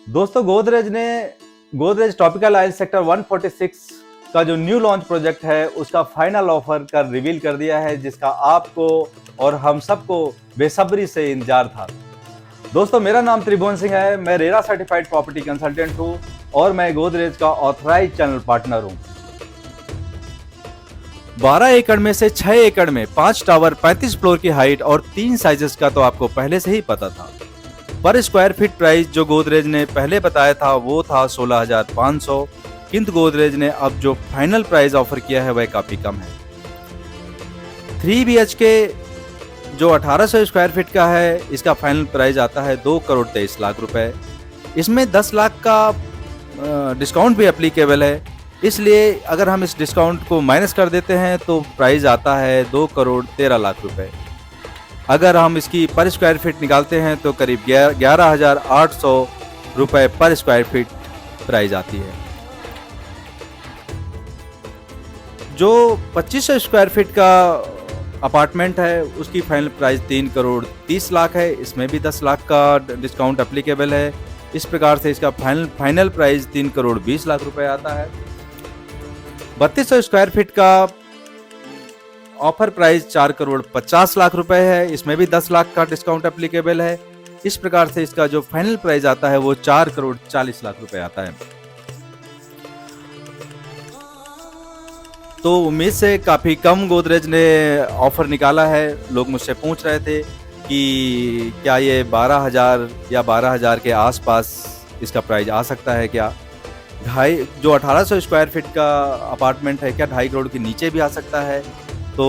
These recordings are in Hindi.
दोस्तों गोदरेज टॉपिकल आयल सेक्टर 146 का जो न्यू लॉन्च प्रोजेक्ट है उसका फाइनल ऑफर कर रिवील कर दिया है, जिसका आपको और हम सबको बेसब्री से इंतजार था। दोस्तों मेरा नाम त्रिभुवन सिंह है, मैं रेरा सर्टिफाइड प्रॉपर्टी कंसल्टेंट हूं और मैं गोदरेज का ऑथराइज चैनल पार्टनर हूं। 12 एकड़ में से 6 एकड़ में 5 टावर 35 फ्लोर की हाइट और 3 साइजेस का तो आपको पहले से ही पता था। पर स्क्वायर फीट प्राइस जो गोदरेज ने पहले बताया था वो था 16,500, किंतु गोदरेज ने अब जो फाइनल प्राइस ऑफर किया है वह काफी कम है। 3 BHK जो 1800 स्क्वायर फीट का है, इसका फाइनल प्राइस आता है 2,23,00,000 रुपए। इसमें 10 लाख का डिस्काउंट भी एप्लीकेबल है, इसलिए अगर हम इस डिस्काउंट को माइनस कर देते हैं तो प्राइस आता है 2,13,00,000 रुपए। अगर हम इसकी पर स्क्वायर फीट निकालते हैं तो करीब 11,800 रुपए पर स्क्वायर फीट प्राइस आती है। जो 2500 स्क्वायर फीट का अपार्टमेंट है उसकी फाइनल प्राइस 3,30,00,000 है, इसमें भी 10 लाख का डिस्काउंट एप्लीकेबल है। इस प्रकार से इसका फाइनल प्राइस 3,20,00,000 रुपए आता है। 3200 स्क्वायर फीट का ऑफर प्राइस 4,50,00,000 रुपए है, इसमें भी 10 लाख का डिस्काउंट एप्लीकेबल है। इस प्रकार से इसका जो फाइनल प्राइस आता है वो 4,40,00,000 रुपए आता है। तो उम्मीद से काफी कम गोदरेज ने ऑफर निकाला है। लोग मुझसे पूछ रहे थे कि क्या ये 12,000 या 12,000 के आसपास इसका प्राइस आ सकता है क्या। जो 1800 स्क्वायर फीट का अपार्टमेंट है क्या 2.5 करोड़ के नीचे भी आ सकता है। तो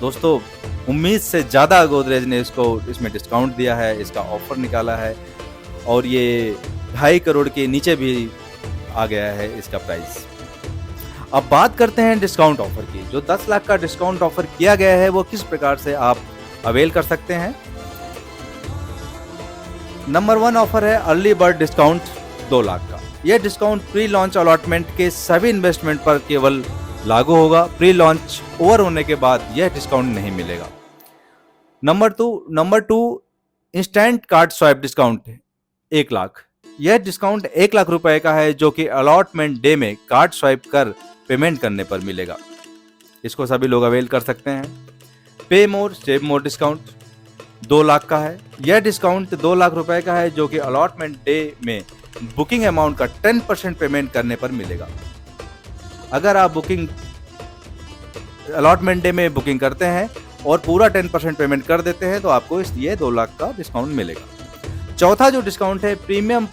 दोस्तों उम्मीद से ज़्यादा गोदरेज ने इसमें डिस्काउंट दिया है, इसका ऑफर निकाला है और ये 2.5 करोड़ के नीचे भी आ गया है इसका प्राइस। अब बात करते हैं डिस्काउंट ऑफर की। जो 10 लाख का डिस्काउंट ऑफर किया गया है वो किस प्रकार से आप अवेल कर सकते हैं। नंबर 1 ऑफर है अर्ली बर्ड डिस्काउंट 2 लाख का। यह डिस्काउंट प्री लॉन्च अलॉटमेंट के सभी इन्वेस्टमेंट पर केवल लागू होगा। प्री लॉन्च ओवर होने के बाद यह डिस्काउंट नहीं मिलेगा। Number two instant card swipe discount 1 lakh. यह डिस्काउंट 1 लाख रुपए का है जो कि अलॉटमेंट डे में कार्ड स्वाइप कर पेमेंट करने पर मिलेगा। इसको सभी लोग अवेल कर सकते हैं। पे मोर सेव मोर डिस्काउंट 2 लाख का है। यह डिस्काउंट 2 लाख रुपए का है जो कि अलॉटमेंट डे में बुकिंग अमाउंट का 10% पेमेंट करने पर मिलेगा। अगर आप अलॉटमेंट डे में बुकिंग करते हैं और पूरा 10% पेमेंट कर देते हैं तो आपको इसलिए 2 लाख का डिस्काउंट मिलेगा। चौथा जो डिस्काउंट है प्रीमियम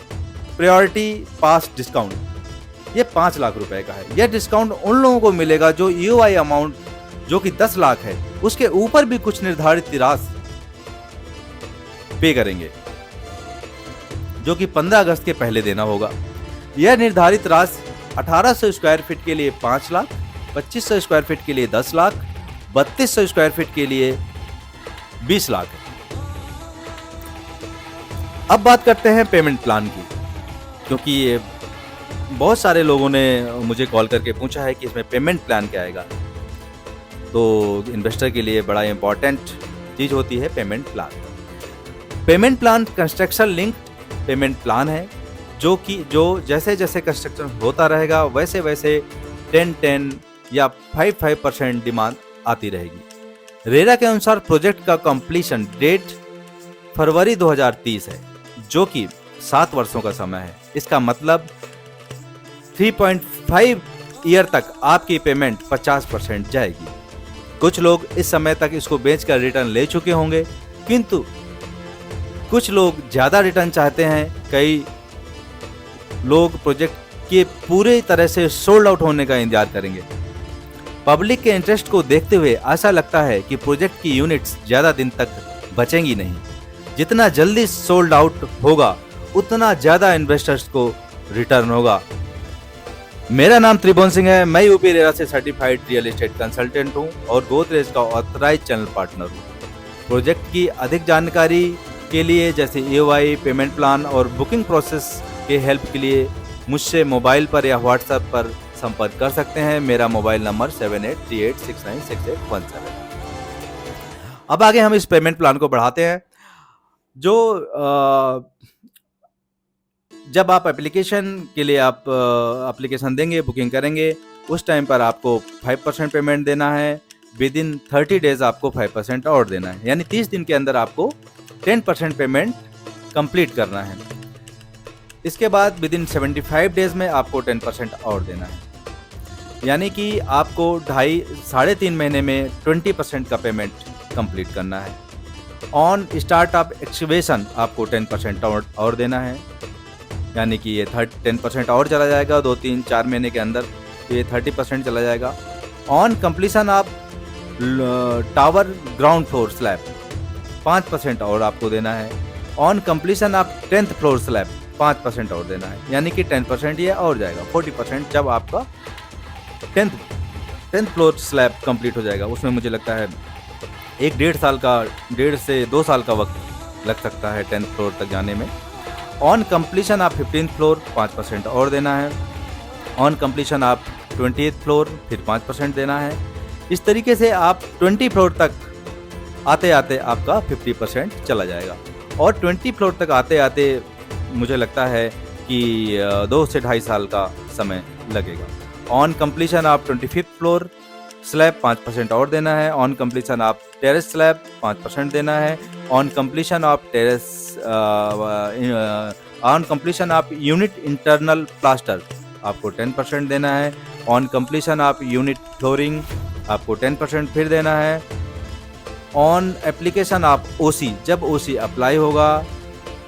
प्रायोरिटी पास डिस्काउंट, ये 5 लाख रुपए का है। यह डिस्काउंट उन लोगों को मिलेगा जो EOI अमाउंट जो कि 10 लाख है उसके ऊपर भी कुछ निर्धारित राशि पे करेंगे, जो कि 15 अगस्त के पहले देना होगा। यह निर्धारित राशि 1800 स्क्वायर फीट के लिए 5 लाख, 2500 स्क्वायर फीट के लिए 10 लाख, 3200 स्क्वायर फीट के लिए 20 लाख है। अब बात करते हैं पेमेंट प्लान की, क्योंकि ये बहुत सारे लोगों ने मुझे कॉल करके पूछा है कि इसमें पेमेंट प्लान क्या आएगा। तो इन्वेस्टर के लिए बड़ा इंपॉर्टेंट चीज होती है payment plan. Payment plan construction linked payment plan है जो जैसे जैसे कंस्ट्रक्शन होता रहेगा वैसे वैसे 10-10 या 5% डिमांड आती रहेगी। रेरा के अनुसार प्रोजेक्ट का कंप्लीशन डेट फरवरी 2030 है, जो कि 7 वर्षों का समय है। इसका मतलब 3.5 ईयर तक आपकी पेमेंट 50% जाएगी। कुछ लोग इस समय तक इसको बेचकर रिटर्न ले चुके होंगे, किंतु कुछ लोग ज्यादा रिटर्न चाहते हैं। कई लोग प्रोजेक्ट के पूरे तरह से सोल्ड आउट होने का इंतजार करेंगे। पब्लिक के इंटरेस्ट को देखते हुए ऐसा लगता है कि प्रोजेक्ट की यूनिट्स ज्यादा दिन तक बचेंगी नहीं। जितना जल्दी सोल्ड आउट होगा उतना ज्यादा इन्वेस्टर्स को रिटर्न होगा। मेरा नाम त्रिभुवन सिंह है, मैं यूपी रेरा से सर्टिफाइड रियल एस्टेट कंसल्टेंट हूं और गोदरेज का ऑथराइज चैनल पार्टनर हूं। प्रोजेक्ट की अधिक जानकारी के लिए जैसे EOI, पेमेंट प्लान और बुकिंग प्रोसेस के हेल्प के लिए मुझसे मोबाइल पर या व्हाट्सएप पर संपर्क कर सकते हैं। मेरा मोबाइल नंबर 7838696817। अब आगे हम इस पेमेंट प्लान को बढ़ाते हैं। जब आप एप्लीकेशन के लिए आप एप्लीकेशन देंगे, बुकिंग करेंगे, उस टाइम पर आपको 5% पेमेंट देना है। विद इन 30 डेज आपको 5% और देना है, यानी 30 दिन के अंदर आपको 10% पेमेंट कंप्लीट करना है। इसके बाद विद इन 75 डेज में आपको 10% और देना है, यानी कि आपको 3.5 महीने में 20% का पेमेंट कंप्लीट करना है। ऑन स्टार्ट ऑफ एक्टिवेशन आपको 10% और देना है, यानी कि ये 10% और चला जाएगा 2-3-4 महीने के अंदर, तो ये 30% चला जाएगा। On completion of tower ground floor slab 5% और आपको देना है। On completion of 10th floor slab 5% और देना है, यानी कि 10% ये और जाएगा 40% जब आपका 10th फ्लोर स्लैब कंप्लीट हो जाएगा। उसमें मुझे लगता है 1.5 से 2 साल का वक्त लग सकता है 10th फ्लोर तक जाने में। On completion of 15th floor 5% और देना है। On completion of 20th floor फिर 5% देना है। इस तरीके से आप 20 फ्लोर तक आते आते आपका 50% चला जाएगा, और 20 फ्लोर तक आते आते मुझे लगता है कि 2 से 2.5 साल का समय लगेगा। On completion of 25th floor slab 5% और देना है। On completion of terrace slab 5% देना है। On completion of on completion of unit internal plaster आपको 10% देना है। On completion of unit flooring आपको 10% फिर देना है। ऑन एप्लीकेशन ऑफ ओसी, जब ओसी अप्लाई होगा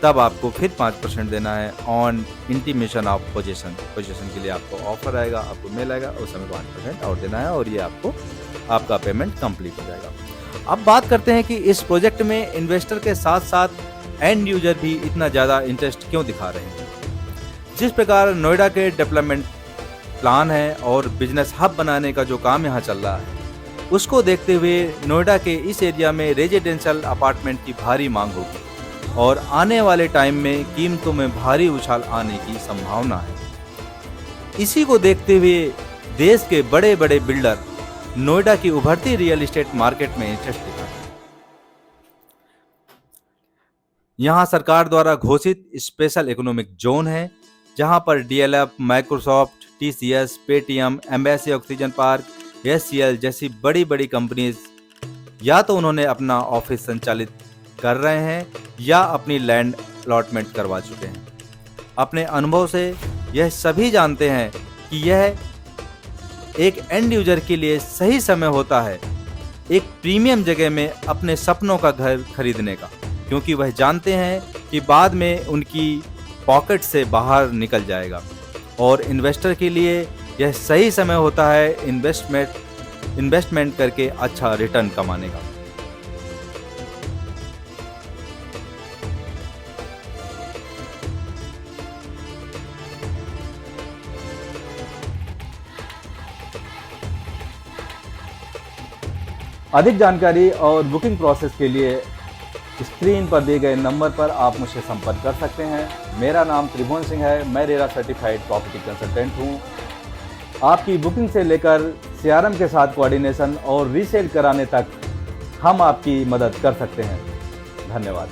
तब आपको फिर 5% देना है। ऑन इंटीमेशन ऑफ पोजीशन के लिए आपको ऑफर आएगा, आपको मेल आएगा, उस समय 5% और देना है, और ये आपका पेमेंट कंप्लीट हो जाएगा। अब बात करते हैं कि इस प्रोजेक्ट में इन्वेस्टर के साथ साथ एंड यूजर भी इतना ज़्यादा इंटरेस्ट क्यों दिखा रहे हैं। जिस प्रकार नोएडा के डेवलपमेंट प्लान है और बिजनेस हब बनाने का जो काम यहाँ चल रहा है, उसको देखते हुए नोएडा के इस एरिया में रेजिडेंशियल अपार्टमेंट की भारी मांग होगी, और आने वाले टाइम में कीमतों में भारी उछाल आने की संभावना है। इसी को देखते हुए देश के बड़े बड़े बिल्डर नोएडा की उभरती रियल एस्टेट मार्केट में इंटरेस्ट दिखा है। यहाँ सरकार द्वारा घोषित स्पेशल इकोनॉमिक जोन है, जहां पर DLF, Microsoft, TCS, Paytm, embassy oxygen park, SCL जैसी बड़ी बड़ी कंपनीज या तो उन्होंने अपना ऑफिस संचालित कर रहे हैं या अपनी लैंड अलॉटमेंट करवा चुके हैं। अपने अनुभव से यह सभी जानते हैं कि यह एक एंड यूजर के लिए सही समय होता है एक प्रीमियम जगह में अपने सपनों का घर खरीदने का, क्योंकि वह जानते हैं कि बाद में उनकी पॉकेट से बाहर निकल जाएगा। और इन्वेस्टर के लिए यह सही समय होता है इन्वेस्टमेंट करके अच्छा रिटर्न कमाने का। अधिक जानकारी और बुकिंग प्रोसेस के लिए स्क्रीन पर दिए गए नंबर पर आप मुझसे संपर्क कर सकते हैं। मेरा नाम त्रिभुवन सिंह है, मैं रेरा सर्टिफाइड प्रॉपर्टी कंसल्टेंट हूँ। आपकी बुकिंग से लेकर सीआरएम के साथ कोऑर्डिनेशन और रीसेल कराने तक हम आपकी मदद कर सकते हैं। धन्यवाद।